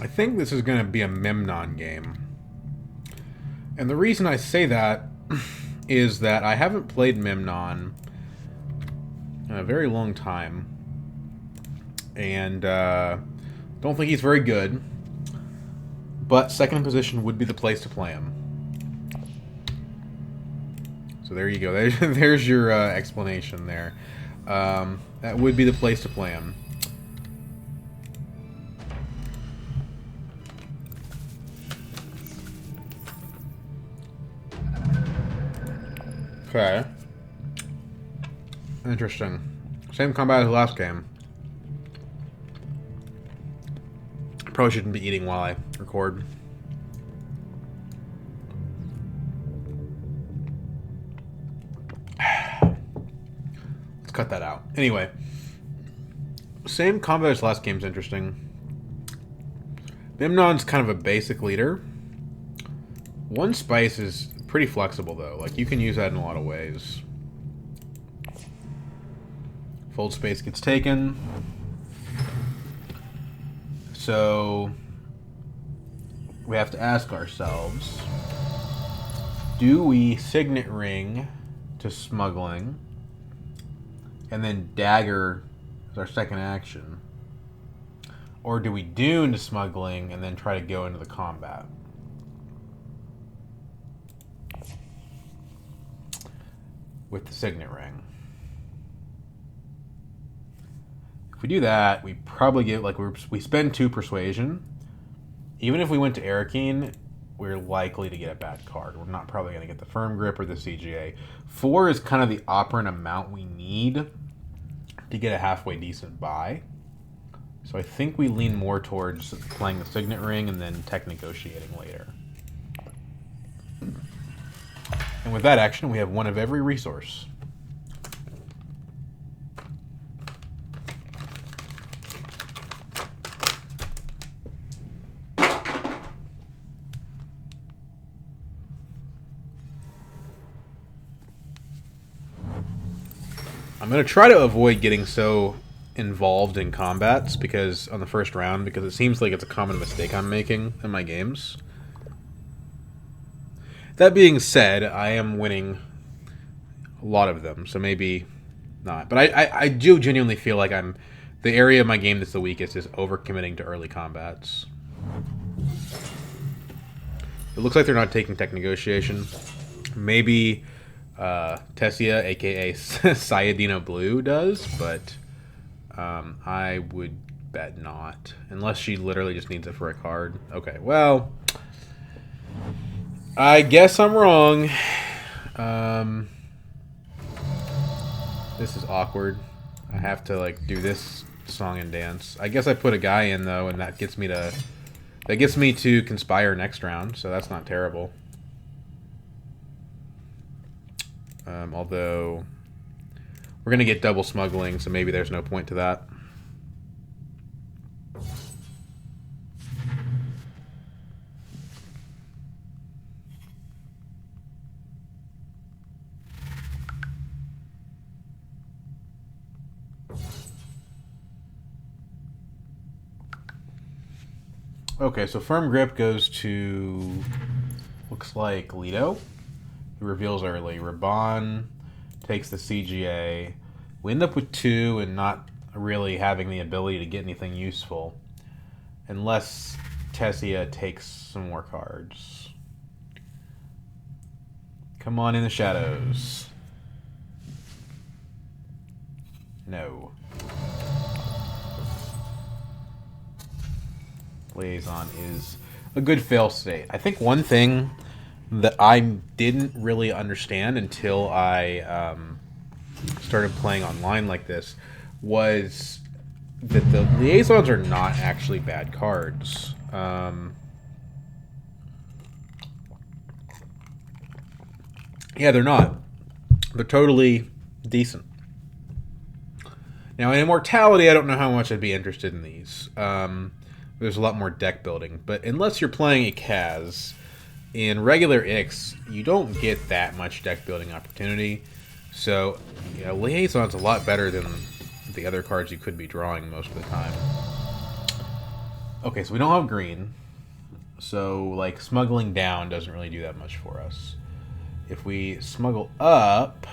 I think this is going to be a Memnon game. And the reason I say that is that I haven't played Memnon in a very long time. And don't think he's very good. But second position would be the place to play him. So there you go. There's your explanation there. That would be the place to play him. Okay. Interesting. Same combat as the last game. Probably shouldn't be eating while I record. Let's cut that out. Anyway. Same combat as last game's interesting. Memnon's kind of a basic leader. One spice is pretty flexible, though. Like, you can use that in a lot of ways. Fold space gets taken. So, we have to ask ourselves, do we signet ring to smuggling, and then dagger as our second action? Or do we dune to smuggling, and then try to go into the combat? With the signet ring. If we do that, we probably get, like, we spend 2 persuasion. Even if we went to Arakeen, we're likely to get a bad card. We're not probably going to get the firm grip or the CGA. 4 is kind of the operant amount we need to get a halfway decent buy. So I think we lean more towards playing the signet ring and then tech negotiating later. And with that action, we have one of every resource. I'm going to try to avoid getting so involved in combats because on the first round, because it seems like it's a common mistake I'm making in my games. That being said, I am winning a lot of them, so maybe not. But I do genuinely feel like the area of my game that's the weakest is overcommitting to early combats. It looks like they're not taking tech negotiation. Maybe Tessia, aka Sayadina Blue, does, but I would bet not. Unless she literally just needs it for a card. Okay, well, I guess I'm wrong. This is awkward. I have to, like, do this song and dance. I guess I put a guy in, though, and that gets me to conspire next round, so that's not terrible. Although we're going to get double smuggling, so maybe there's no point to that. Okay, so firm grip goes to, looks like, Leto, who reveals early. Raban takes the CGA. We end up with 2 and not really having the ability to get anything useful. Unless Tessia takes some more cards. Come on in the shadows. No. Liaison is a good fail state. I think one thing that I didn't really understand until I started playing online like this was that the liaisons are not actually bad cards. Yeah, they're not. They're totally decent. Now, in Immortality, I don't know how much I'd be interested in these. There's a lot more deck building. But unless you're playing a Kaz, in regular Ix, you don't get that much deck building opportunity. So, yeah, Liaison's a lot better than the other cards you could be drawing most of the time. Okay, so we don't have green. So, like, smuggling down doesn't really do that much for us. If we smuggle up,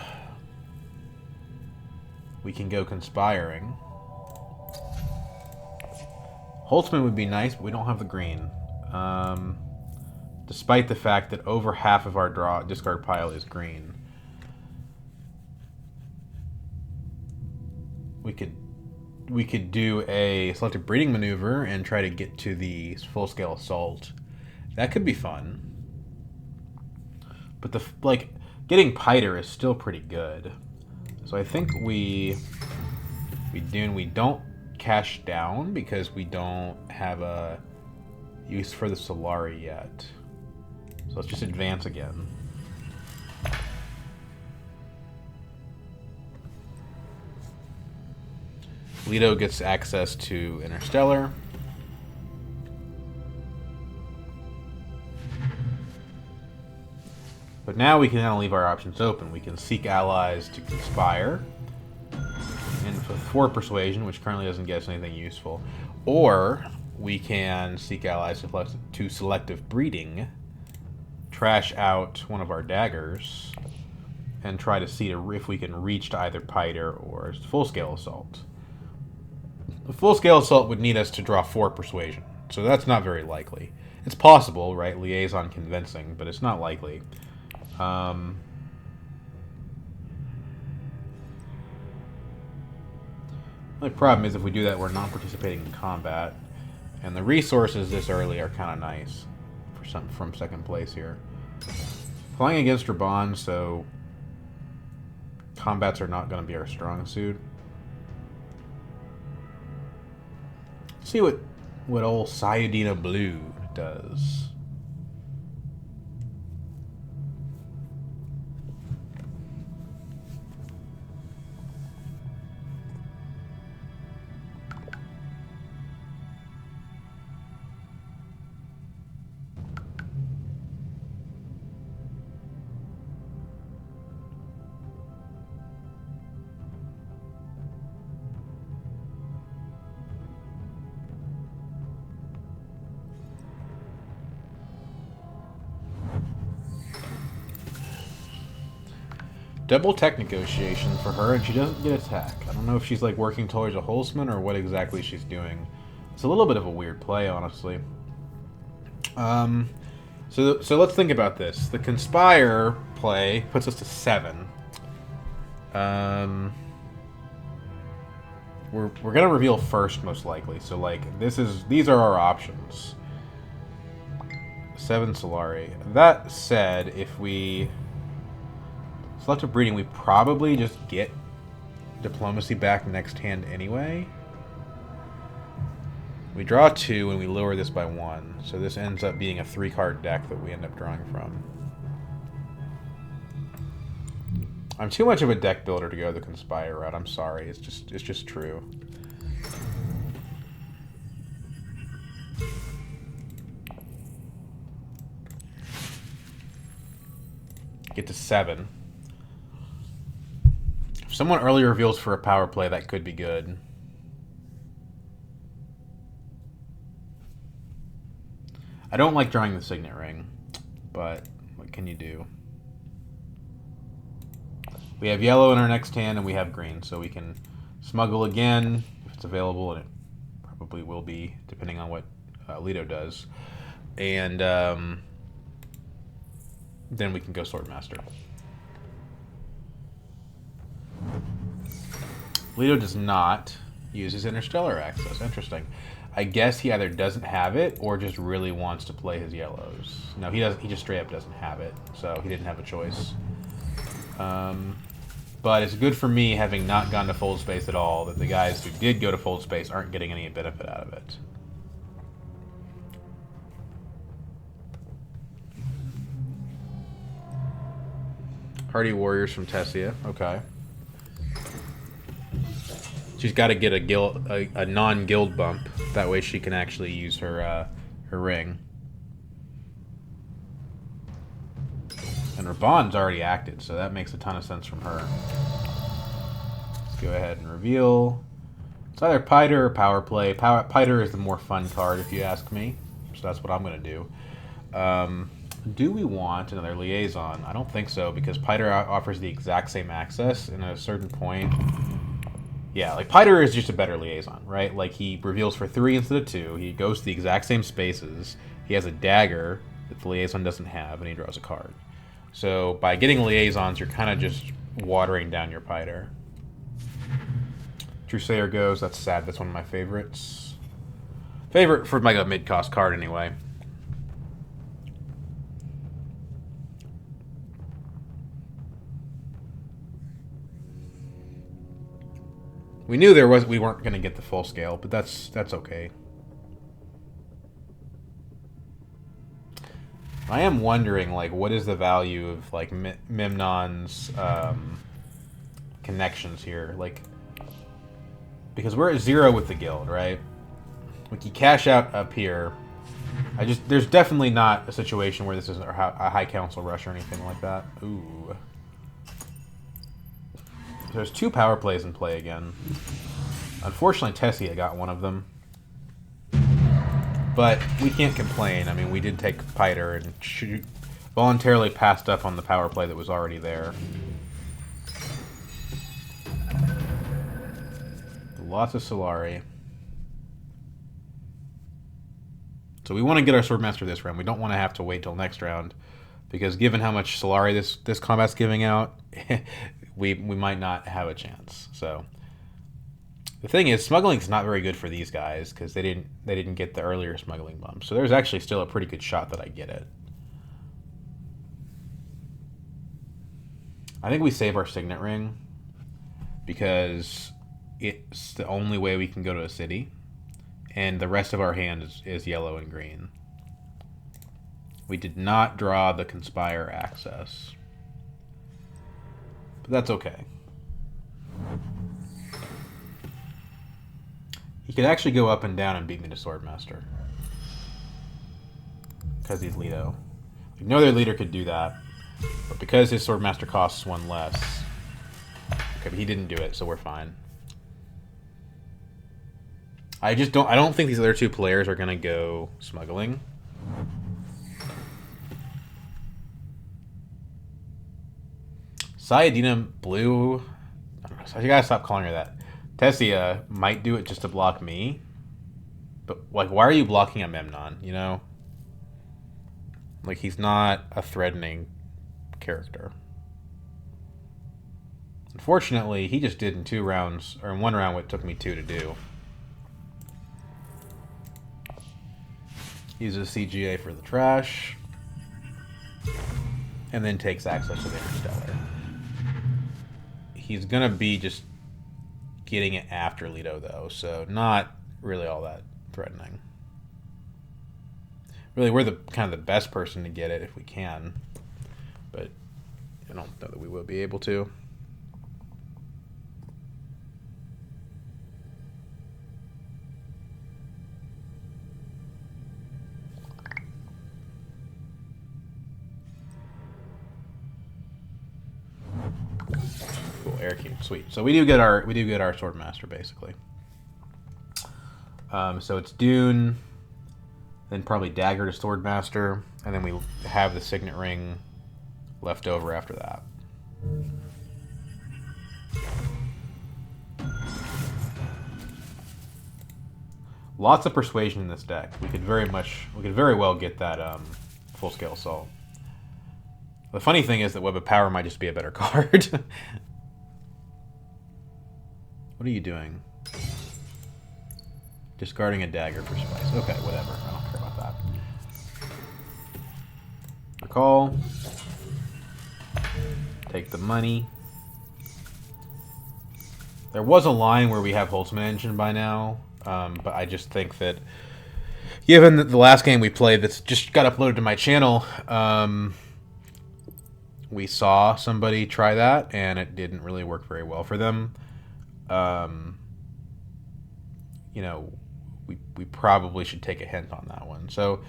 we can go conspiring. Holtzman would be nice, but we don't have the green. Despite the fact that over half of our discard pile is green. We could do a selective breeding maneuver and try to get to the full-scale assault. That could be fun. But getting Piter is still pretty good. So I think we don't cash down because we don't have a use for the Solari yet. So let's just advance again. Leto gets access to Interstellar. But now we can kind of leave our options open. We can seek allies to conspire. And for persuasion, which currently doesn't get us anything useful. Or we can seek allies to selective breeding, trash out one of our daggers, and try to see if we can reach to either Piter or full-scale assault. The full-scale assault would need us to draw 4 persuasion, so that's not very likely. It's possible, right? Liaison convincing, but it's not likely. The problem is if we do that, we're not participating in combat, and the resources this early are kind of nice from second place here. Playing against Raban, so combats are not going to be our strong suit. Let's see what old Sayudina Blue does. Double tech negotiation for her, and she doesn't get attack. I don't know if she's like working towards a Holtzman or what exactly she's doing. It's a little bit of a weird play, honestly. So let's think about this. The Conspire play puts us to 7. We're gonna reveal first, most likely. So like these are our options. 7 Solari. That said, if we selective breeding, we probably just get diplomacy back next hand anyway. We draw 2 and we lower this by 1. So this ends up being a 3-card deck that we end up drawing from. I'm too much of a deck builder to go the Conspire route. I'm sorry. It's just true. Get to 7. If someone early reveals for a power play, that could be good. I don't like drawing the Signet Ring, but what can you do? We have yellow in our next hand, and we have green, so we can smuggle again if it's available, and it probably will be, depending on what Leto does. And then we can go Swordmaster. Leto does not use his Interstellar access. Interesting. I guess he either doesn't have it or just really wants to play his yellows. No, he doesn't. He just straight up doesn't have it, so he didn't have a choice. But it's good for me, having not gone to Fold Space at all, that the guys who did go to Fold Space aren't getting any benefit out of it. Hardy Warriors from Tessia. Okay. She's got to get a non-guild bump. That way she can actually use her ring. And Raban's already acted, so that makes a ton of sense from her. Let's go ahead and reveal. It's either Piter or Power Play. Piter is the more fun card, if you ask me. So that's what I'm going to do. Do we want another Liaison? I don't think so, because Piter offers the exact same access, and at a certain point... Yeah, like, Piter is just a better Liaison, right? Like, he reveals for 3 instead of 2, he goes to the exact same spaces, he has a dagger that the Liaison doesn't have, and he draws a card. So, by getting Liaisons, you're kind of just watering down your Piter. Trusayer goes, that's sad, that's one of my favorites. Favorite for like a mid-cost card, anyway. We knew we weren't going to get the full scale, but that's okay. I am wondering, like, what is the value of like Memnon's connections here? Like, because we're at 0 with the guild, right? Like, you cash out up here. There's definitely not a situation where this is a high council rush or anything like that. Ooh. There's 2 power plays in play again. Unfortunately, Tessia got one of them. But we can't complain. I mean, we did take Piter and voluntarily passed up on the power play that was already there. Lots of Solari. So we want to get our Swordmaster this round. We don't want to have to wait till next round, because given how much Solari this combat's giving out, we might not have a chance. So the thing is, smuggling's not very good for these guys because they didn't get the earlier smuggling bump. So there's actually still a pretty good shot that I get it. I think we save our Signet Ring because it's the only way we can go to a city, and the rest of our hand is yellow and green. We did not draw the Conspire access, but that's okay. He could actually go up and down and beat me to Swordmaster because he's Leto. Like, no other leader could do that, but because his Swordmaster costs 1 less, okay, but he didn't do it, so we're fine. I don't think these other 2 players are gonna go smuggling. Sayadina Blue, I don't know, I gotta stop calling her that. Tessia might do it just to block me, but like, why are you blocking a Memnon, you know? Like, he's not a threatening character. Unfortunately, he just did in 2 rounds, or in 1 round what it took me 2 to do. Uses CGA for the trash, and then takes access to the Interstellar. He's gonna be just getting it after Leto, though, so not really all that threatening. Really, we're the kind of the best person to get it if we can, but I don't know that we will be able to. Cool, air cube, sweet. So we do get our Swordmaster basically. So it's Dune, then probably Dagger to Swordmaster, and then we have the Signet Ring left over after that. Lots of persuasion in this deck. We could very well get that full scale assault. The funny thing is that Web of Power might just be a better card. What are you doing? Discarding a dagger for spice. Okay, whatever. I don't care about that. Recall. Take the money. There was a line where we have Holtzman Engine by now, but I just think that given the last game we played that's just got uploaded to my channel, we saw somebody try that, and it didn't really work very well for them. You know, we probably should take a hint on that one. So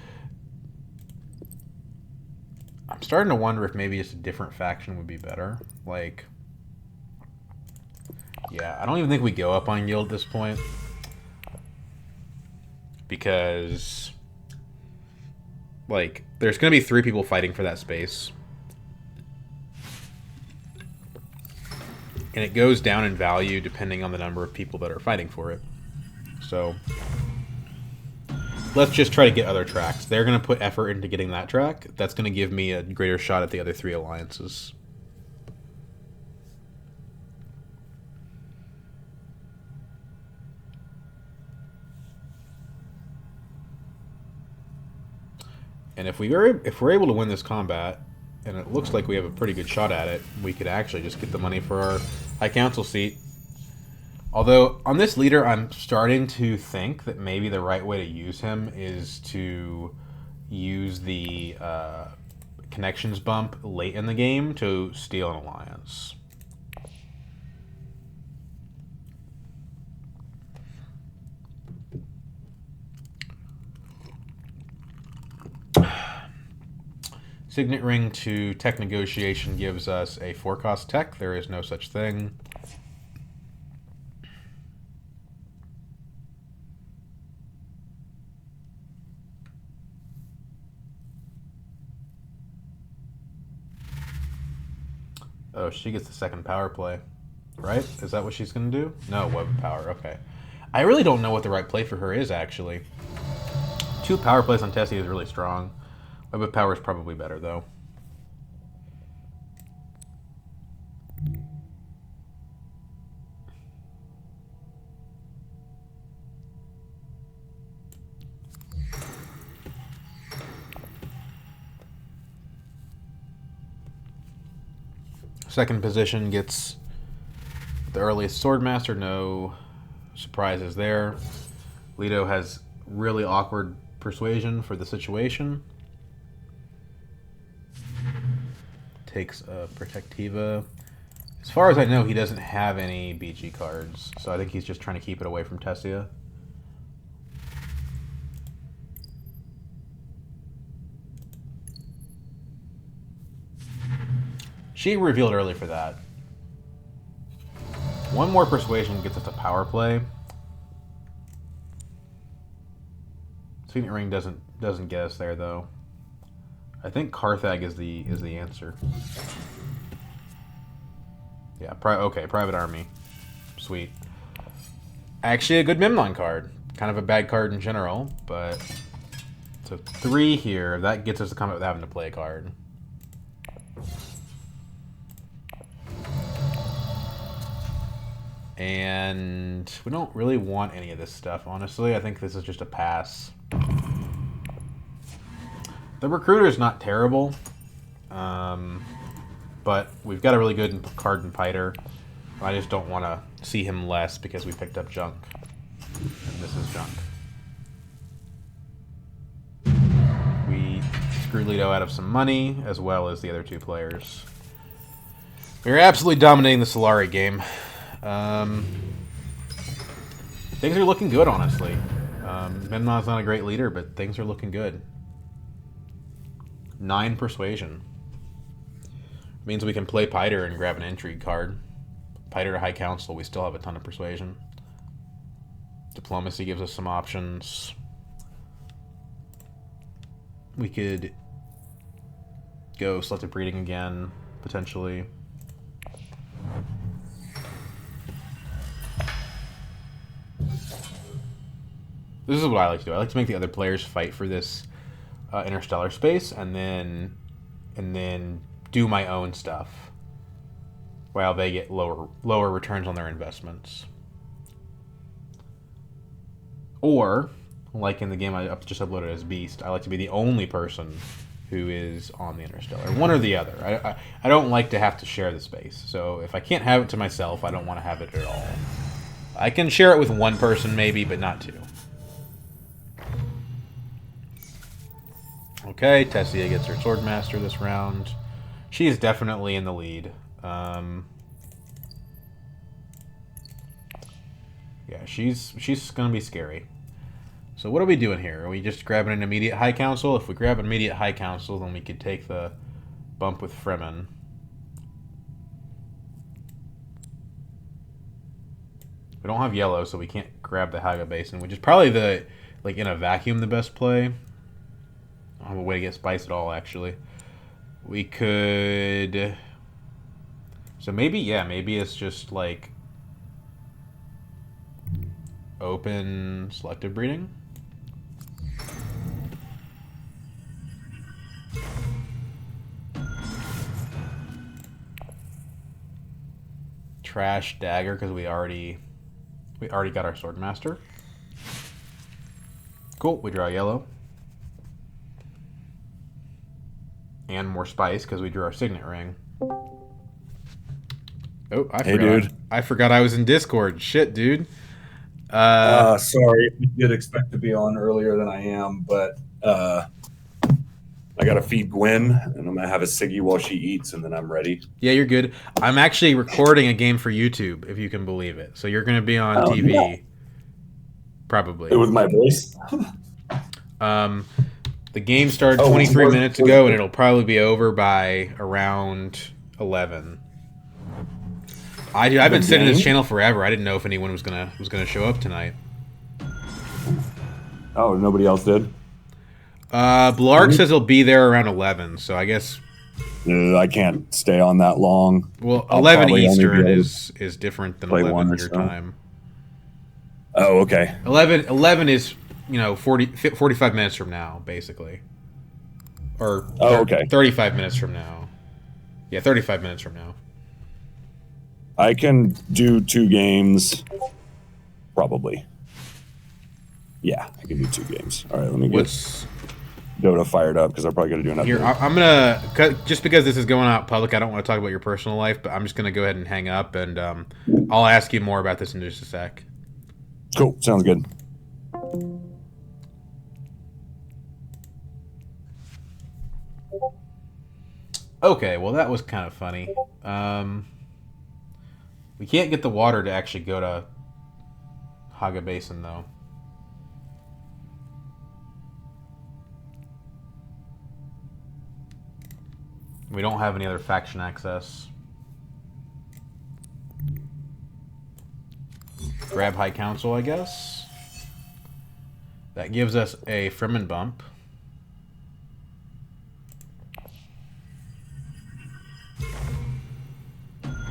I'm starting to wonder if maybe just a different faction would be better. Like, yeah, I don't even think we go up on guild at this point. because, like, there's going to be 3 people fighting for that space. And it goes down in value depending on the number of people that are fighting for it. So let's just try to get other tracks. They're going to put effort into getting that track. That's going to give me a greater shot at the other 3 alliances. And if we're able to win this combat, and it looks like we have a pretty good shot at it, we could actually just get the money for our High Council seat. Although, on this leader, I'm starting to think that maybe the right way to use him is to use the connections bump late in the game to steal an alliance. Signet ring to tech negotiation gives us a 4-cost tech. There is no such thing. Oh, she gets the second power play, right? Is that what she's going to do? No, web power. Okay. I really don't know what the right play for her is, actually. 2 power plays on Tessie is really strong. Web of Power is probably better, though. Second position gets the earliest Swordmaster. No surprises there. Leto has really awkward persuasion for the situation. Takes a Protectiva. As far as I know, he doesn't have any BG cards, so I think he's just trying to keep it away from Tessia. She revealed early for that. 1 more persuasion gets us a power play. Signet ring doesn't get us there though. I think Carthag is the answer. Yeah, okay, Private Army. Sweet. Actually a good Memnon card. Kind of a bad card in general, but so 3 here. That gets us to combat without having to play a card. And we don't really want any of this stuff, honestly. I think this is just a pass. The recruiter is not terrible, but we've got a really good card in Piter. I just don't want to see him less because we picked up junk. And this is junk. We screwed Leto out of some money, as well as the other 2 players. We're absolutely dominating the Solari game. Things are looking good, honestly. Memnon's not a great leader, but things are looking good. 9 persuasion. Means we can play Piter and grab an intrigue card. Piter to High Council, we still have a ton of persuasion. Diplomacy gives us some options. We could go selective breeding again, potentially. This is what I like to do. I like to make the other players fight for this interstellar space, and then do my own stuff while they get lower returns on their investments. Or, like in the game I just uploaded as Beast, I like to be the only person who is on the interstellar. One or the other. I don't like to have to share the space. So if I can't have it to myself, I don't want to have it at all. I can share it with 1 person maybe, but not 2. Okay, Tessia gets her Swordmaster this round. She's definitely in the lead. Yeah, she's going to be scary. So what are we doing here? Are we just grabbing an immediate High Council? If we grab an immediate High Council, then we could take the bump with Fremen. We don't have yellow, so we can't grab the Haga Basin, which is probably the like in a vacuum the best play. I don't have a way to get spice at all, actually. We could... So maybe, yeah, maybe it's just like open selective breeding. Trash dagger because we already got our swordmaster. Cool, we draw yellow. And more spice because we drew our signet ring. Oh, Hey, dude. I forgot I was in Discord. Shit, dude. Sorry, I did expect to be on earlier than I am, but I gotta feed Gwen, and I'm gonna have a ciggy while she eats, and then I'm ready. Yeah, you're good. I'm actually recording a game for YouTube, if you can believe it. So you're gonna be on Oh, yeah. TV, probably. With my voice. Um, the game started Oh, 23 minutes ago, and it'll probably be over by around 11. I've been sitting in this channel forever. I didn't know if anyone was gonna show up tonight. Oh, nobody else did. Blark says he'll be there around 11, so I guess. I can't stay on that long. Well, I'll 11 probably only Eastern be able is different than play 11 one or your so. time. Oh, okay. 11 is 45 minutes from now, basically. Or okay. 35 minutes from now. Yeah, 35 minutes from now. I can do 2 games, probably. Yeah, I can do 2 games. All right, let me get Dota fired up because I'm probably gonna do another. Here, I'm gonna just because this is going out public, I don't want to talk about your personal life, but I'm just gonna go ahead and hang up, and I'll ask you more about this in just a sec. Cool, sounds good. Okay, well that was kind of funny. We can't get the water to actually go to Haga Basin though. We don't have any other faction access. Grab High Council, I guess. That gives us a Fremen bump.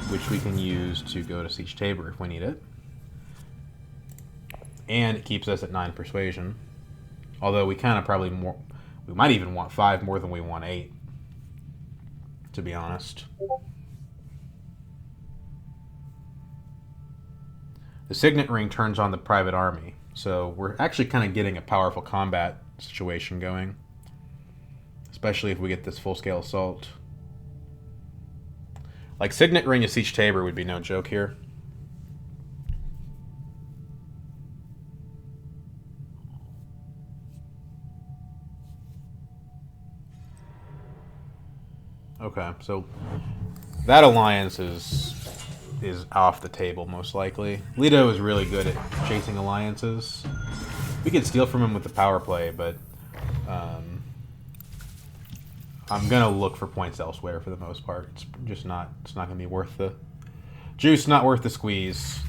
Which we can use to go to Siege Tabor if we need it. And it keeps us at 9 persuasion. Although we kind of probably we might even want 5 more than we want 8. To be honest. The Signet Ring turns on the private army. So we're actually kind of getting a powerful combat situation going. Especially if we get this full-scale assault. Like, Signet Ring to Siege Tabor would be no joke here. Okay, so that alliance is off the table, most likely. Leto is really good at chasing alliances. We could steal from him with the power play, but I'm gonna look for points elsewhere for the most part. It's just not. It's not gonna be worth the juice. Not worth the squeeze.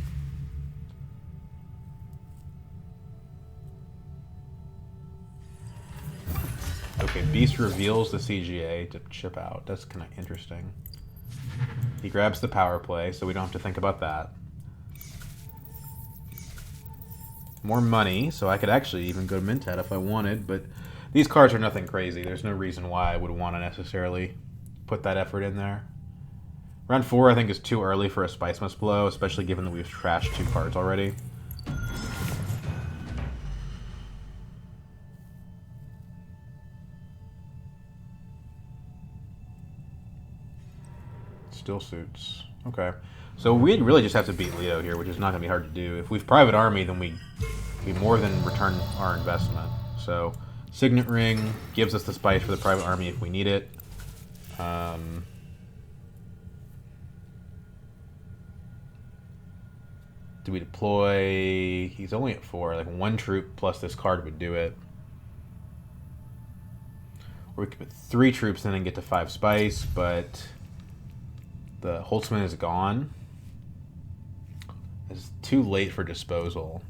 Okay, Beast reveals the CGA to chip out. That's kind of interesting. He grabs the power play, so we don't have to think about that. More money, so I could actually even go to mentat if I wanted, but these cards are nothing crazy. There's no reason why I would want to necessarily put that effort in there. Round 4, I think, is too early for a Spice Must Blow, especially given that we've trashed 2 cards already. Still suits. Okay. So we really just have to beat Leto here, which is not going to be hard to do. If we've private army, then we more than return our investment. So Signet Ring gives us the spice for the private army if we need it. Do we deploy? He's only at 4. Like 1 troop plus this card would do it. Or we could put 3 troops in and get to 5 spice, but the Holtzman is gone. It's too late for disposal.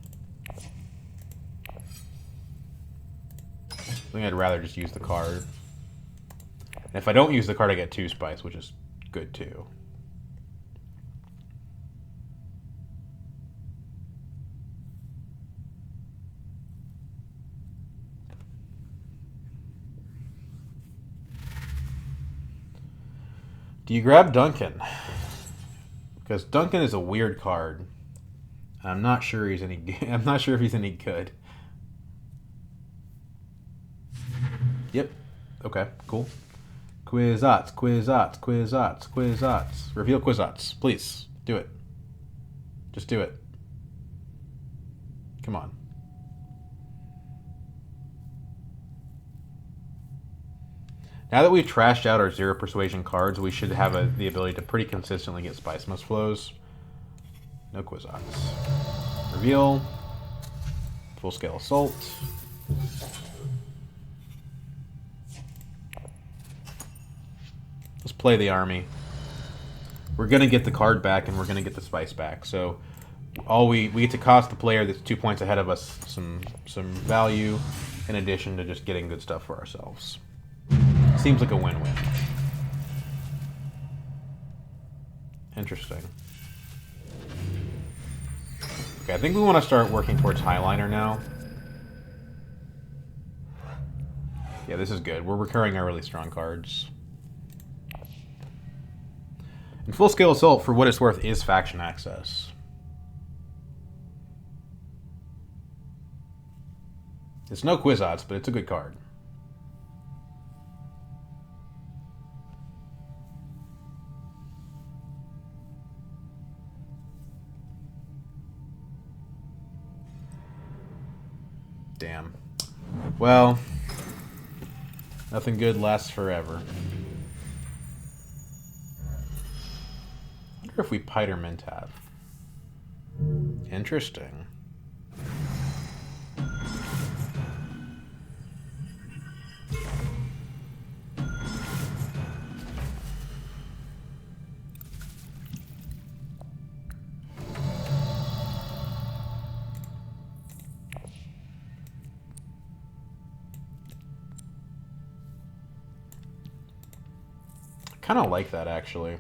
I think I'd rather just use the card. And if I don't use the card, I get 2 spice, which is good too. Do you grab Duncan? Because Duncan is a weird card. I'm not sure he's any. I'm not sure if he's any good. Yep. Okay. Cool. Quizats. Quizats. Quizats. Quizats. Reveal Quizats, please. Do it. Just do it. Come on. Now that we've trashed out our 0 persuasion cards, we should have the ability to pretty consistently get Spice Must Flows. No Quizats. Reveal. Full Scale Assault. Let's play the army. We're going to get the card back and we're going to get the spice back. So all we get to cost the player that's 2 points ahead of us some value in addition to just getting good stuff for ourselves. Seems like a win-win. Interesting. Okay, I think we want to start working towards Highliner now. Yeah, this is good. We're recurring our really strong cards. And Full Scale Assault, for what it's worth, is faction access. It's no Quizats, but it's a good card. Damn. Well, nothing good lasts forever. I wonder if we Piter mentat. Interesting. I kind of like that, actually.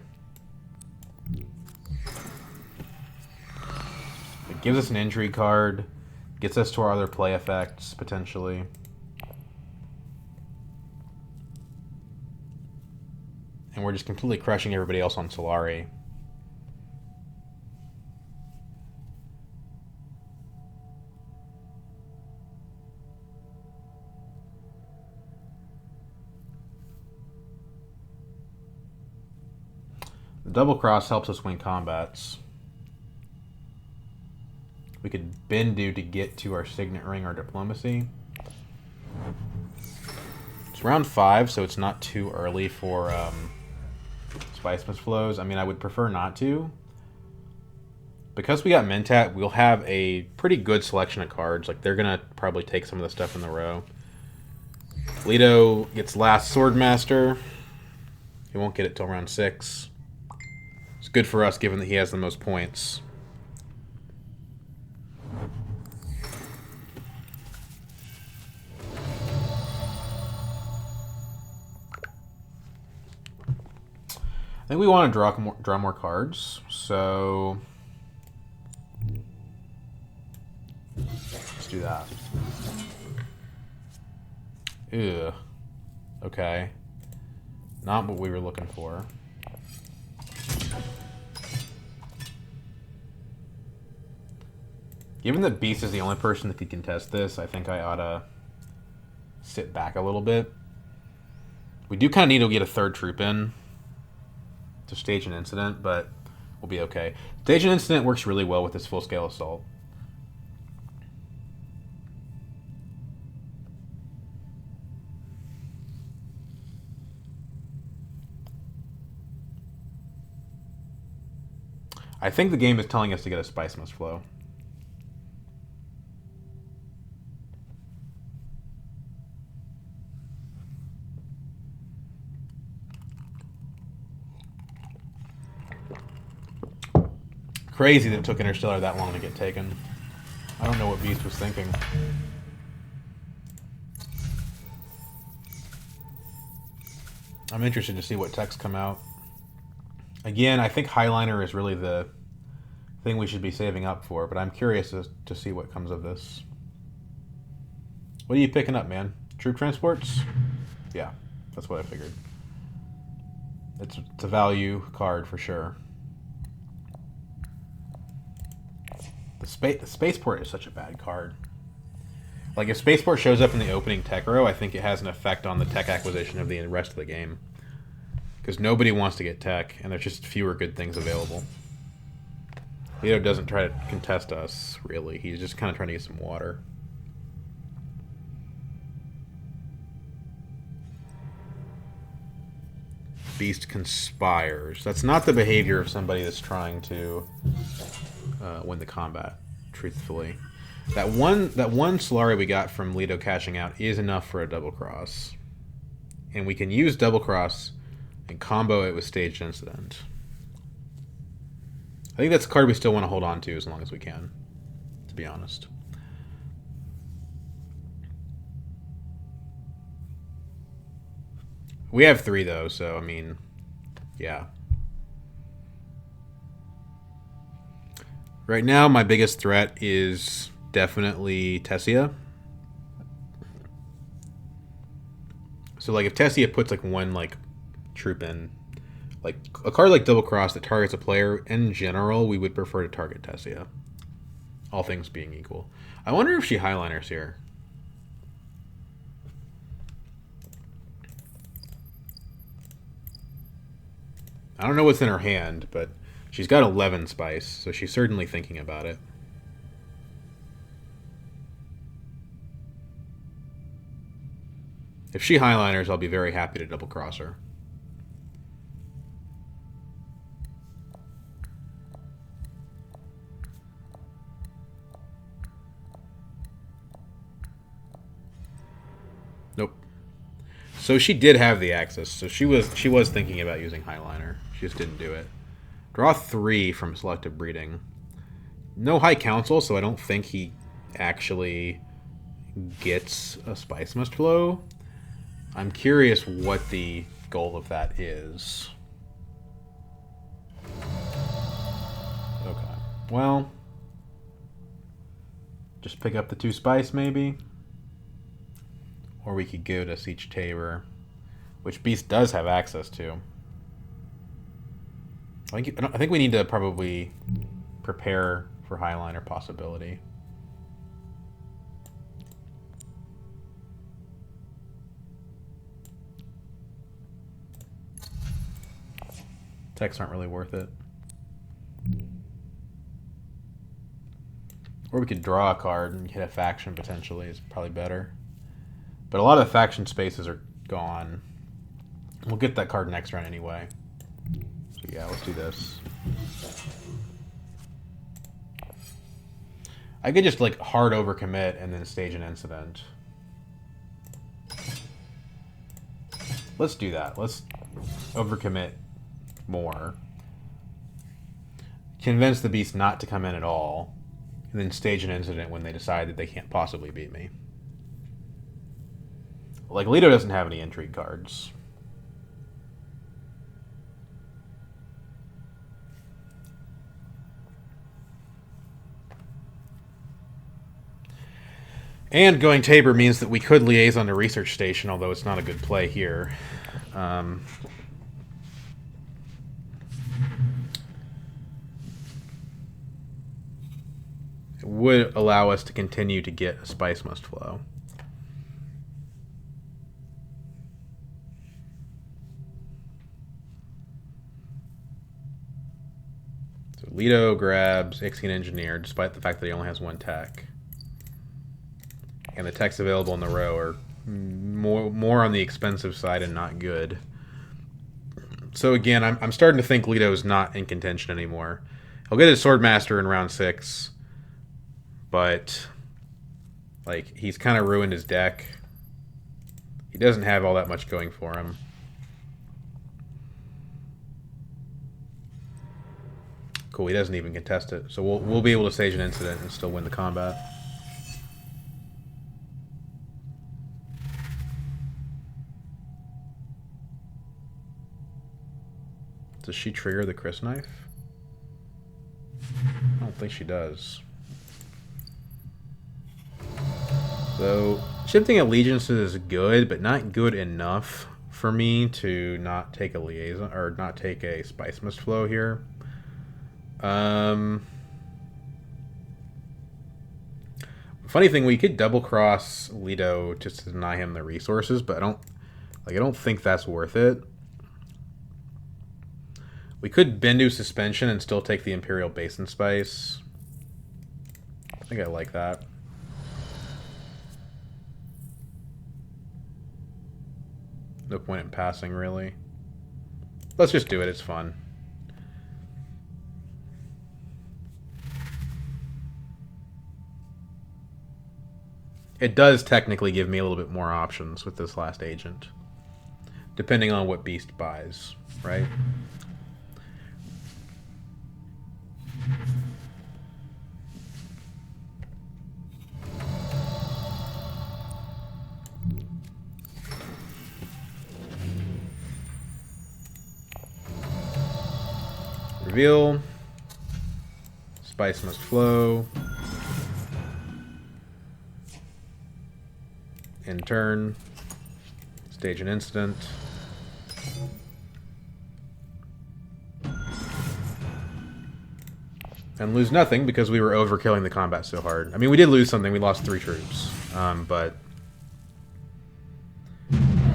It gives us an injury card, gets us to our other play effects, potentially. And we're just completely crushing everybody else on Solari. The double cross helps us win combats. We could Bendu to get to our Signet Ring or Diplomacy. It's round 5, so it's not too early for Spice Must Flows. I mean, I would prefer not to. Because we got Mentat, we'll have a pretty good selection of cards. Like, they're going to probably take some of the stuff in the row. Leto gets last Swordmaster. He won't get it till round 6. It's good for us, given that he has the most points. I think we want to draw more cards, so let's do that. Ew. Okay. Not what we were looking for. Given that Beast is the only person that could contest this, I think I ought to sit back a little bit. We do kind of need to get a third troop in to stage an incident, but we'll be okay. Stage an incident works really well with this full-scale assault. I think the game is telling us to get a Spice Must Flow. Crazy that it took Interstellar that long to get taken. I don't know what Beast was thinking. I'm interested to see what techs come out. Again, I think Highliner is really the thing we should be saving up for, but I'm curious to see what comes of this. What are you picking up, man? Troop transports? Yeah, that's what I figured. It's a value card for sure. The spaceport is such a bad card. Like, if spaceport shows up in the opening tech row, I think it has an effect on the tech acquisition of the rest of the game. Because nobody wants to get tech, and there's just fewer good things available. Leo doesn't try to contest us, really. He's just kind of trying to get some water. Beast conspires. That's not the behavior of somebody that's trying to win the combat, truthfully. That one Solari we got from Leto cashing out is enough for a double cross. And we can use double cross and combo it with Staged Incident. I think that's a card we still want to hold on to as long as we can, to be honest. We have 3, though, so, I mean, yeah. Right now, my biggest threat is definitely Tessia. So, like, if Tessia puts, like, one, like, troop in, like, a card like Double Cross that targets a player, in general, we would prefer to target Tessia. All things being equal. I wonder if she Highliners here. I don't know what's in her hand, but she's got 11 spice, so she's certainly thinking about it. If she Highliners, I'll be very happy to double cross her. Nope. So she did have the access, so she was thinking about using Highliner. She just didn't do it. Draw 3 from Selective Breeding. No High Council, so I don't think he actually gets a Spice Must Flow. I'm curious what the goal of that is. Okay. Well, just pick up the 2 Spice, maybe? Or we could go to Siege Tabor, which Beast does have access to. I think we need to probably prepare for Highliner possibility. Techs aren't really worth it. Or we could draw a card and hit a faction potentially is probably better. But a lot of the faction spaces are gone. We'll get that card next round anyway. So yeah, let's do this. I could just like hard overcommit and then stage an incident. Let's do that. Let's overcommit more. Convince the beast not to come in at all. And then stage an incident when they decide that they can't possibly beat me. Like, Leto doesn't have any intrigue cards. And going Tabor means that we could liaison to Research Station, although it's not a good play here. It would allow us to continue to get a Spice Must Flow. So Leto grabs Ixian Engineer, despite the fact that he only has 1 tech. And the techs available in the row are more on the expensive side and not good. So again, I'm starting to think Leto's not in contention anymore. He'll get his Swordmaster in round 6, but like he's kind of ruined his deck. He doesn't have all that much going for him. Cool, he doesn't even contest it. So we'll be able to stage an incident and still win the combat. Does she trigger the Chris knife? I don't think she does. So, shifting allegiances is good, but not good enough for me to not take a liaison or not take a Spice Mist Flow here. Funny thing, we could double cross Leto just to deny him the resources, but I don't think that's worth it. We could Bendu Suspension and still take the Imperial Basin Spice. I think I like that. No point in passing, really. Let's just do it, it's fun. It does technically give me a little bit more options with this last agent. Depending on what Beast buys, right? Reveal. Spice Must Flow. In turn. Stage an incident. And lose nothing because we were overkilling the combat so hard. I mean, we did lose something. We lost 3 troops. But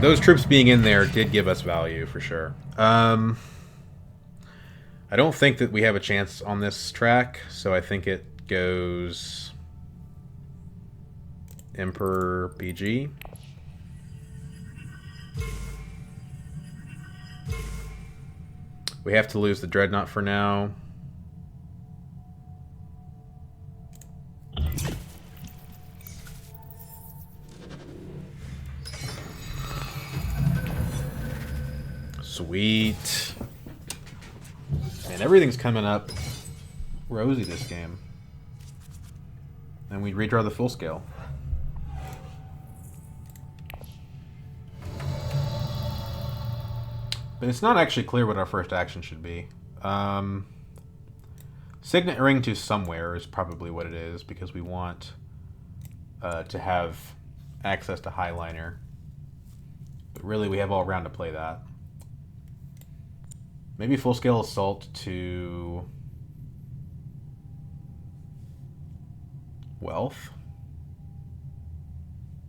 those troops being in there did give us value for sure. I don't think that we have a chance on this track, so I think it goes Emperor BG. We have to lose the Dreadnought for now. Sweet. Man, everything's coming up rosy this game. And we redraw the full scale. But it's not actually clear what our first action should be. Signet Ring to somewhere is probably what it is, because we want to have access to Highliner. But really, we have all round to play that. Maybe full-scale assault to Wealth.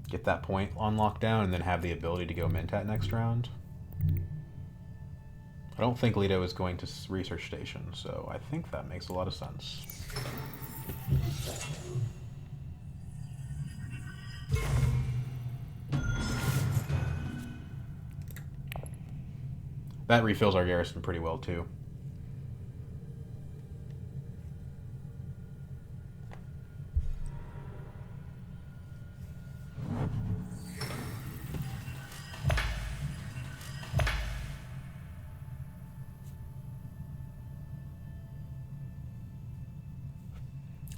Get that point on lockdown and then have the ability to go mentat next round. I don't think Leto is going to Research Station, so I think that makes a lot of sense. That refills our garrison pretty well, too.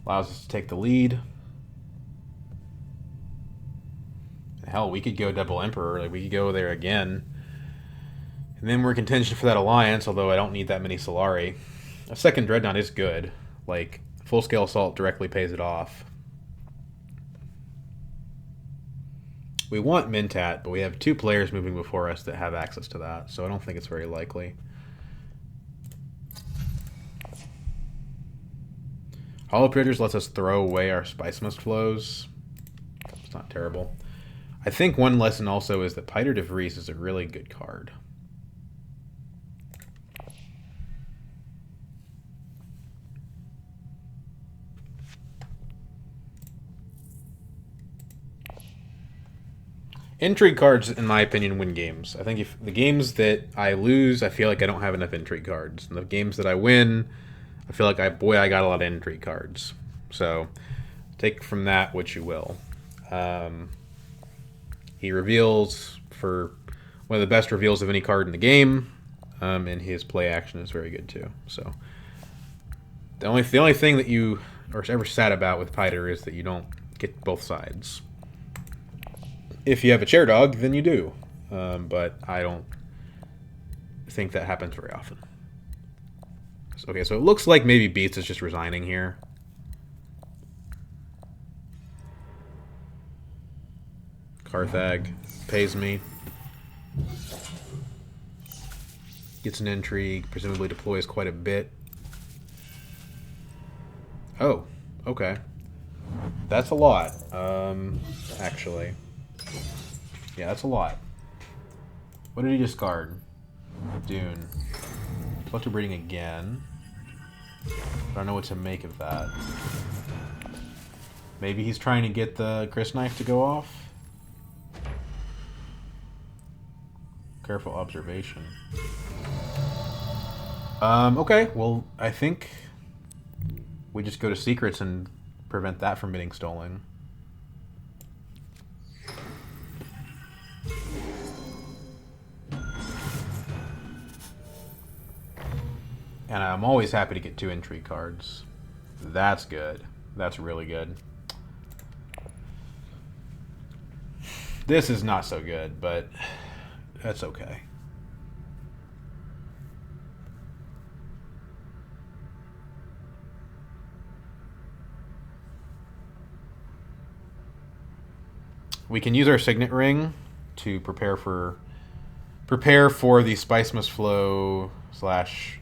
Allows us to take the lead. Hell, we could go double Emperor. Like, we could go there again. And then we're in contention for that alliance, although I don't need that many Solari. A second Dreadnought is good. Like, full-scale assault directly pays it off. We want Mentat, but we have 2 players moving before us that have access to that, so I don't think it's very likely. Hollow Predators lets us throw away our Spice Mist Flows. It's not terrible. I think one lesson also is that Piter de Vries is a really good card. Intrigue cards, in my opinion, win games. I think if the games that I lose, I feel like I don't have enough intrigue cards. And the games that I win, I feel like I got a lot of intrigue cards. So take from that what you will. He reveals for one of the best reveals of any card in the game, and his play action is very good too. So the only thing that you are ever sad about with Piter is that you don't get both sides. If you have a chair dog, then you do. But I don't think that happens very often. Okay, so it looks like maybe Beats is just resigning here. Carthag pays me. Gets an intrigue, presumably deploys quite a bit. Oh, okay. That's a lot, actually. Yeah, that's a lot. What did he discard? Dune. Selective breeding again. I don't know what to make of that. Maybe he's trying to get the Chris knife to go off? Careful observation. Okay, well, I think we just go to secrets and prevent that from getting stolen. And I'm always happy to get 2 intrigue cards. That's good. That's really good. This is not so good, but that's okay. We can use our signet ring to prepare for the Spice Must Flow slash.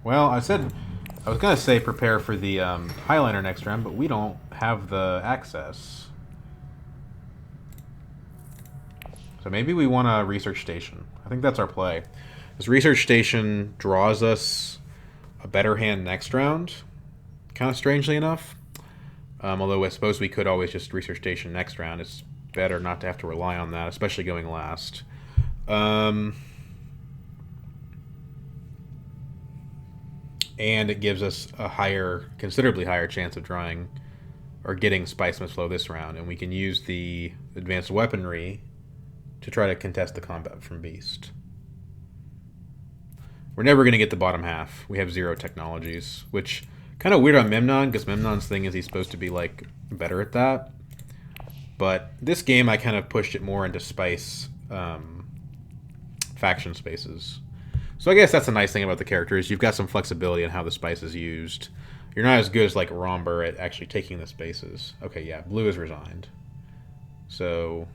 Well, I was gonna say prepare for the Highliner next round, but we don't have the access. So maybe we want a research station. I think that's our play. This research station draws us a better hand next round, kind of strangely enough. Although I suppose we could always just research station next round. It's better not to have to rely on that, especially going last. And it gives us a considerably higher chance of drawing or getting Spice Must Flow this round, and we can use the advanced weaponry to try to contest the combat from Beast. We're never going to get the bottom half. We have 0 technologies, which kind of weird on Memnon, because Memnon's thing is he's supposed to be like better at that. But this game, I kind of pushed it more into spice faction spaces. So I guess that's a nice thing about the character is you've got some flexibility in how the spice is used. You're not as good as like Romber at actually taking the spaces. Okay, yeah, blue is resigned. So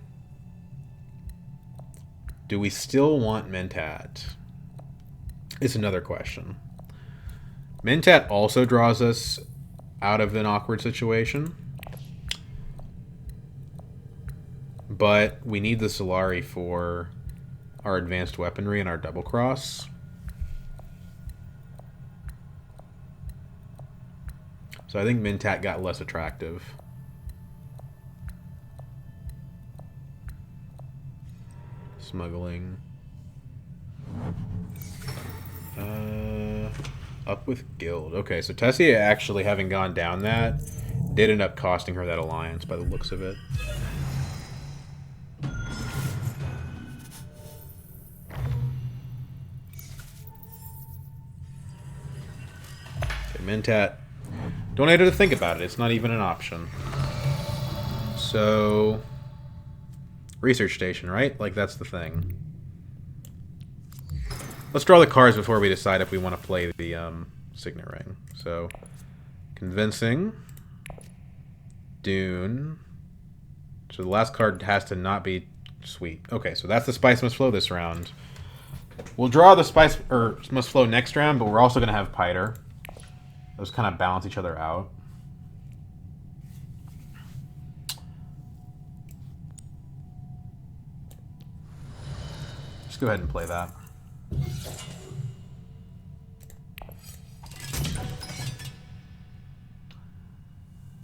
do we still want Mentat? It's another question. Mentat also draws us out of an awkward situation. But we need the Solari for our advanced weaponry and our double cross. So I think Mentat got less attractive. Smuggling. Up with Guild. Okay, so Tessia actually having gone down that did end up costing her that alliance by the looks of it. Okay, Mentat. Don't need her to think about it. It's not even an option. So, research station, right? Like, that's the thing. Let's draw the cards before we decide if we want to play the signet ring. So, convincing. Dune. So the last card has to not be sweet. Okay, so that's the Spice Must Flow this round. We'll draw the Spice Must Flow next round, but we're also going to have Piter. Those kind of balance each other out. Just go ahead and play that.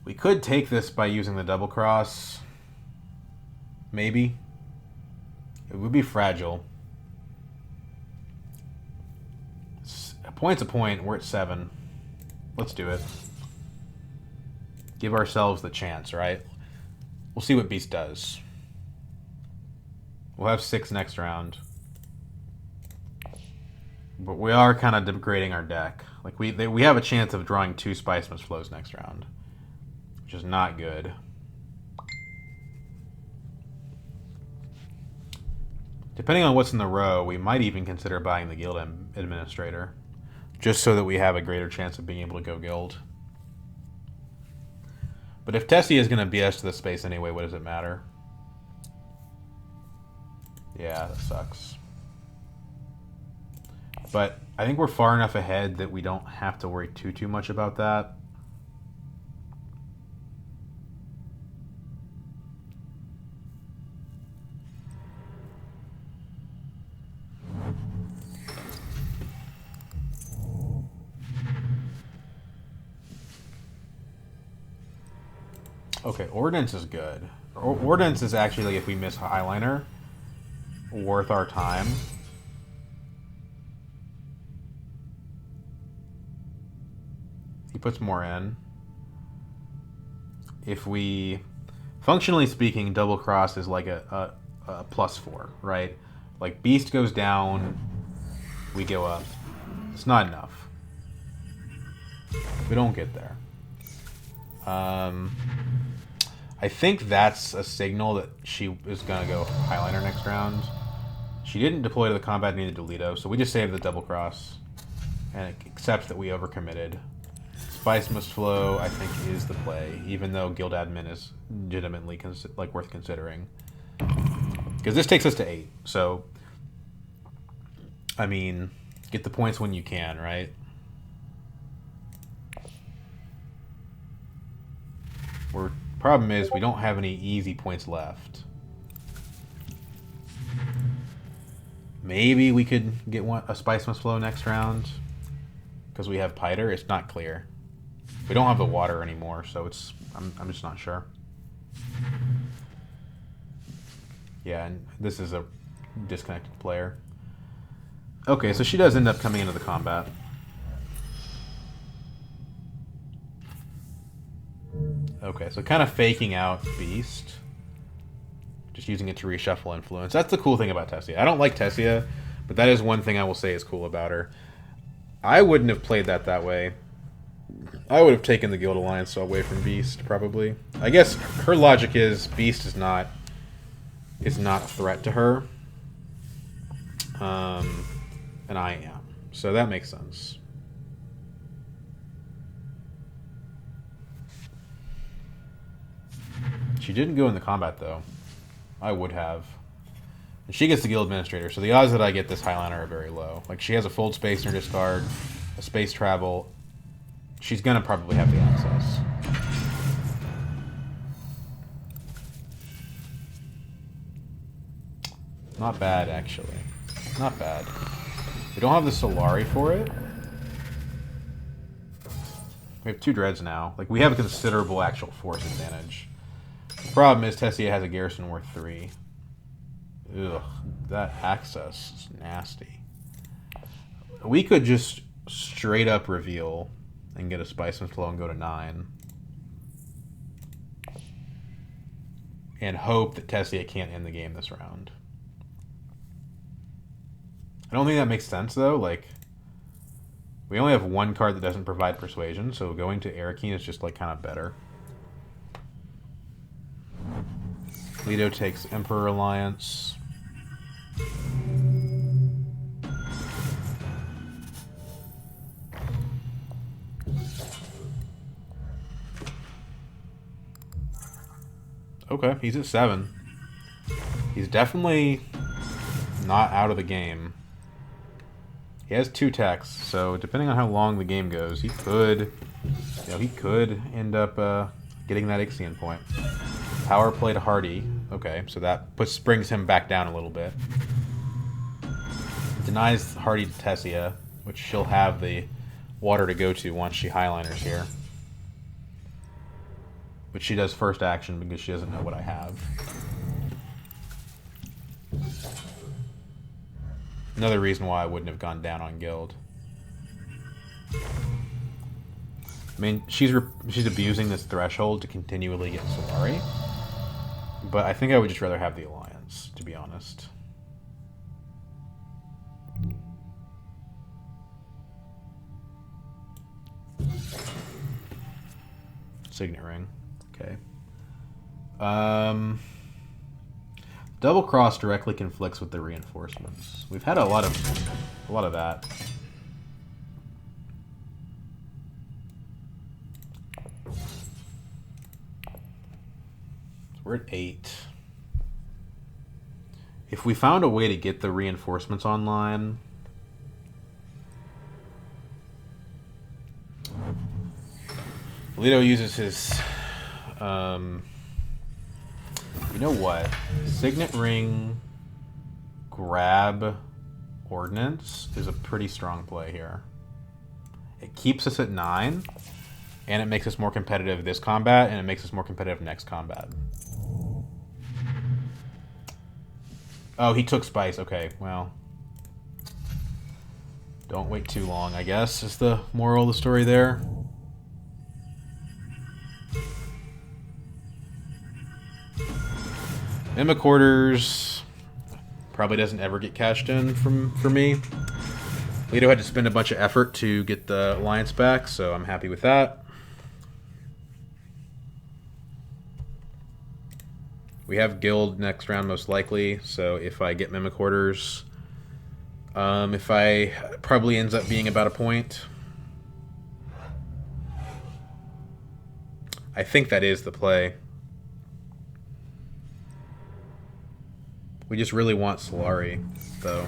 We could take this by using the double cross. Maybe. It would be fragile. A point's a point. We're at 7. Let's do it. Give ourselves the chance, right? We'll see what Beast does. We'll have 6 next round. But we are kind of degrading our deck. Like we have a chance of drawing 2 Spice Must Flows next round, which is not good. Depending on what's in the row, we might even consider buying the Guild Administrator. just so that we have a greater chance of being able to go guild. But if Tessie is going to BS to the space anyway, what does it matter? Yeah, that sucks. But I think we're far enough ahead that we don't have to worry too much about that. Okay, Ordnance is good. Ordnance is actually, like, if we miss Highliner, worth our time. He puts more in. If we, functionally speaking, double cross is like a +4, right? Like, Beast goes down, we go up. It's not enough. We don't get there. I think that's a signal that she is going to go Highliner next round. She didn't deploy to the combat, neither did Leto, so we just saved the double cross and accept that we overcommitted. Spice Must Flow, I think, is the play, even though Guild Admin is legitimately worth considering. Because this takes us to 8, so I mean, get the points when you can, right? Problem is, we don't have any easy points left. Maybe we could get a Spice Must Flow next round. Because we have Piter, it's not clear. We don't have the water anymore, so it's I'm just not sure. Yeah, and this is a disconnected player. Okay, so she does end up coming into the combat. Okay, so kind of faking out Beast. Just using it to reshuffle influence. That's the cool thing about Tessia. I don't like Tessia, but that is one thing I will say is cool about her. I wouldn't have played that way. I would have taken the Guild Alliance away from Beast, probably. I guess her logic is Beast is not a threat to her. And I am. So that makes sense. She didn't go in the combat, though. I would have. And she gets the Guild Administrator, so the odds that I get this Highliner are very low. Like, she has a Fold Space in her discard, a Space Travel. She's going to probably have the access. Not bad, actually. Not bad. We don't have the Solari for it. We have 2 Dreads now. Like, we have a considerable actual force advantage. The problem is Tessia has a garrison worth 3. Ugh, that access is nasty. We could just straight up reveal and get a Spice and Flow and go to 9. And hope that Tessia can't end the game this round. I don't think that makes sense, though. Like, we only have 1 card that doesn't provide Persuasion, so going to Arakeen is just, like, kind of better. Leto takes Emperor Alliance. Okay, he's at 7. He's definitely not out of the game. He has 2 techs, so depending on how long the game goes, he could end up getting that Ixion point. Power play to Hardy. Okay, so that brings him back down a little bit. Denies Hardy to Tessia, which she'll have the water to go to once she Highliners here. But she does first action because she doesn't know what I have. Another reason why I wouldn't have gone down on Guild. I mean, she's abusing this threshold to continually get Solari. But I think I would just rather have the Alliance, to be honest. Signet Ring. Okay. Double Cross directly conflicts with the reinforcements. We've had a lot of that. We're at 8. If we found a way to get the reinforcements online... Leto uses his... you know what? Signet Ring, grab, ordnance is a pretty strong play here. It keeps us at 9, and it makes us more competitive this combat, and it makes us more competitive next combat. Oh, he took spice. Okay, well. Don't wait too long, I guess, is the moral of the story there. Mimic orders probably doesn't ever get cashed in for me. Leto had to spend a bunch of effort to get the alliance back, so I'm happy with that. We have guild next round most likely, so if I get mimic orders, if I probably ends up being about a point. I think that is the play. We just really want Solari, though.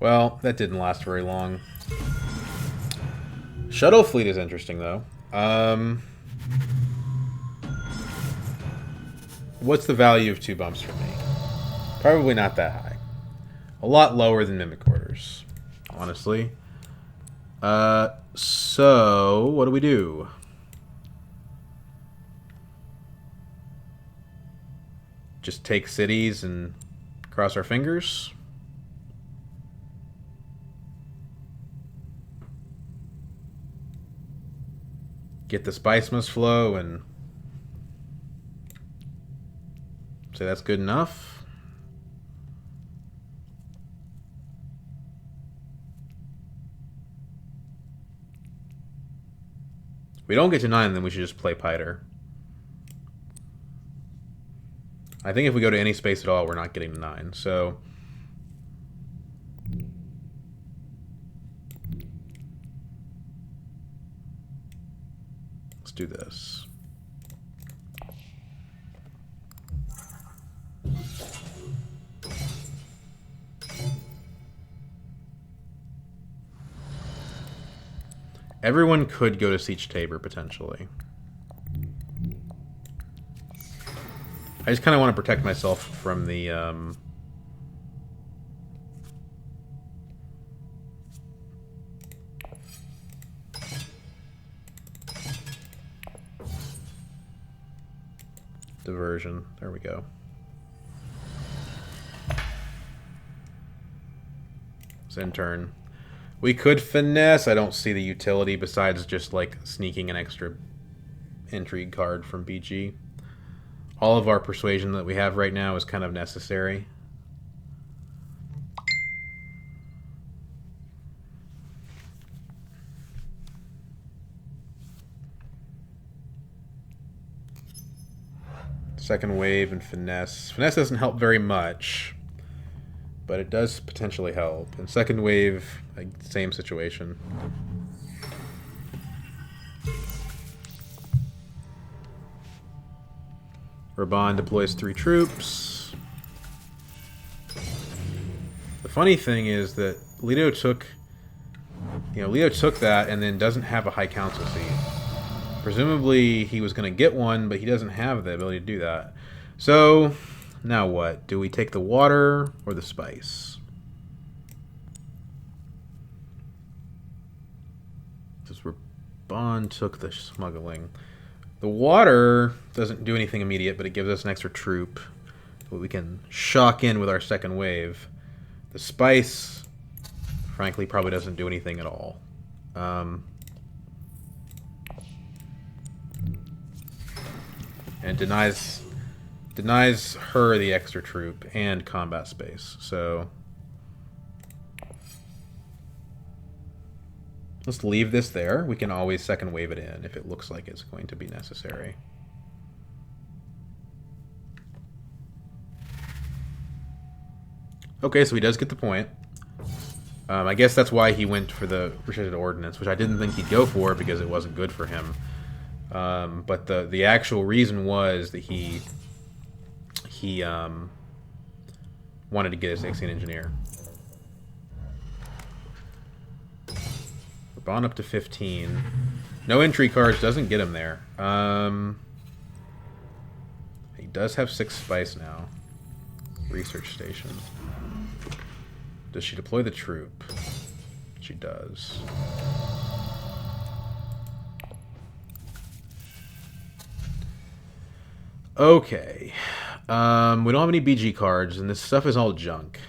Well, that didn't last very long. Shuttle fleet is interesting, though. What's the value of 2 bumps for me? Probably not that high. A lot lower than Mimic Orders, honestly. So, what do we do? Just take cities and cross our fingers? Get the spice must flow and say that's good enough. If we don't get to 9, then we should just play Piter. I think if we go to any space at all, we're not getting to 9, so... Let's do this. Everyone could go to Siege Tabor, potentially. I just kind of want to protect myself from the... diversion. There we go. End turn. We could finesse. I don't see the utility besides just like sneaking an extra intrigue card from BG. All of our persuasion that we have right now is kind of necessary. Second wave and finesse. Finesse doesn't help very much, but it does potentially help. And second wave, like, same situation. Raban deploys 3 troops. The funny thing is that Leto took that and then doesn't have a high council seat. Presumably he was going to get one, but he doesn't have the ability to do that. So, now what? Do we take the water or the spice? Just Raban took the smuggling. The water doesn't do anything immediate, but it gives us an extra troop that we can shock in with our second wave. The spice, frankly, probably doesn't do anything at all. And denies denies her the extra troop and combat space. So let's leave this there. We can always second wave it in if it looks like it's going to be necessary. Okay, so he does get the point. I guess that's why he went for the restricted ordnance, which I didn't think he'd go for because it wasn't good for him. But the actual reason was that he wanted to get his 16 engineer. Bond up to 15. No entry cards doesn't get him there. He does have 6 spice now. Research station. Does she deploy the troop? She does. Okay. We don't have any BG cards, and this stuff is all junk.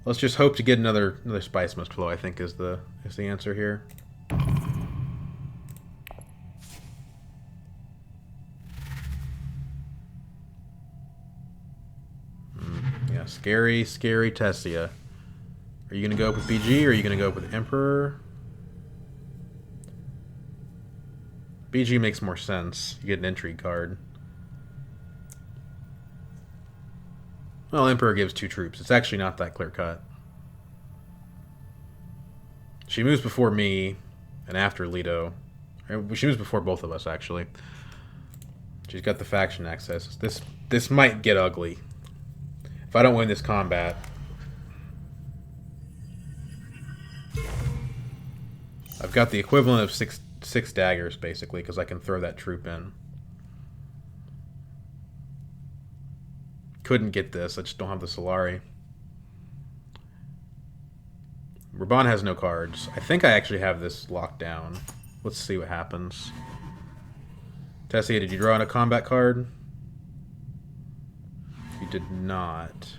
Let's just hope to get another spice must flow, I think is the answer here. Yeah, scary Tessia. Are you gonna go up with BG or are you gonna go up with Emperor? BG makes more sense. You get an entry card. Well, Emperor gives 2 troops. It's actually not that clear-cut. She moves before me and after Leto. She moves before both of us, actually. She's got the faction access. This might get ugly. If I don't win this combat... I've got the equivalent of six daggers, basically, because I can throw that troop in. Couldn't get this. I just don't have the Solari. Raban has no cards. I think I actually have this locked down. Let's see what happens. Tessia, did you draw on a combat card? You did not.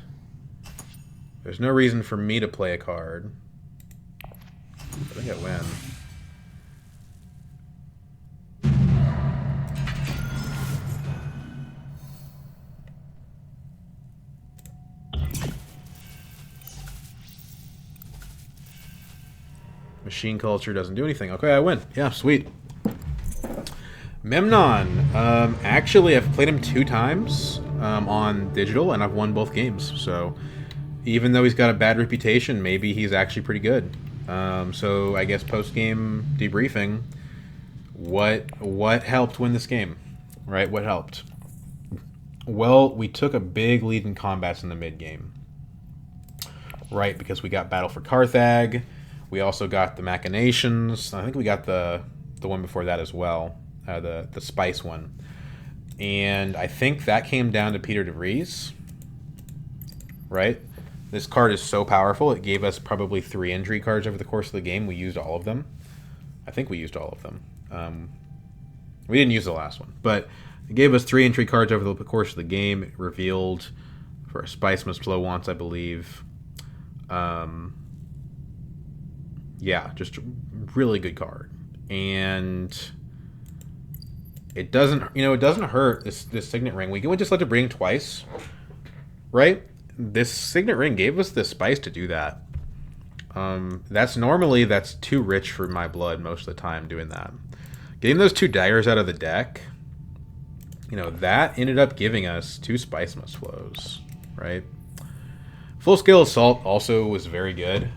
There's no reason for me to play a card. I think I win. Machine culture doesn't do anything. Okay, I win. Yeah, sweet. Memnon. Actually, I've played him 2 times on digital, and I've won both games. So, even though he's got a bad reputation, maybe he's actually pretty good. So, I guess post-game debriefing, what helped win this game? Right? What helped? Well, we took a big lead in combats in the mid-game. Right? Because we got Battle for Carthage. We also got the Machinations. I think we got the one before that as well, the Spice one. And I think that came down to Peter de Vries, right? This card is so powerful, it gave us probably 3 injury cards over the course of the game. We used all of them. I think we used all of them. We didn't use the last one, but it gave us 3 entry cards over the course of the game. It revealed for a Spice Must Flow once, I believe. Yeah, just a really good card. And it doesn't hurt, this Signet Ring. We can just let it bring twice, right? This Signet Ring gave us the spice to do that. That's too rich for my blood most of the time doing that. Getting those 2 daggers out of the deck, that ended up giving us 2 Spice Must Flows, right? Full Scale Assault also was very good.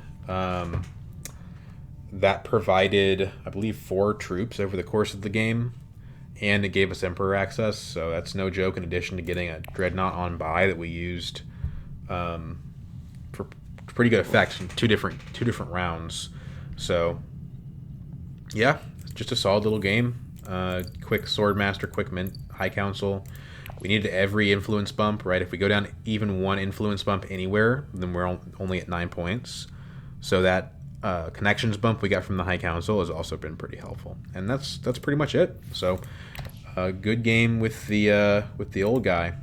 That provided, I believe, 4 troops over the course of the game, and it gave us Emperor access, so that's no joke, in addition to getting a Dreadnought on buy that we used for pretty good effects in two different rounds. So, yeah, it's just a solid little game. Quick Swordmaster, quick High Council. We needed every influence bump, right? If we go down even 1 influence bump anywhere, then we're only at 9 points. So that connections bump we got from the High Council has also been pretty helpful, and that's pretty much it. So, good game with the old guy.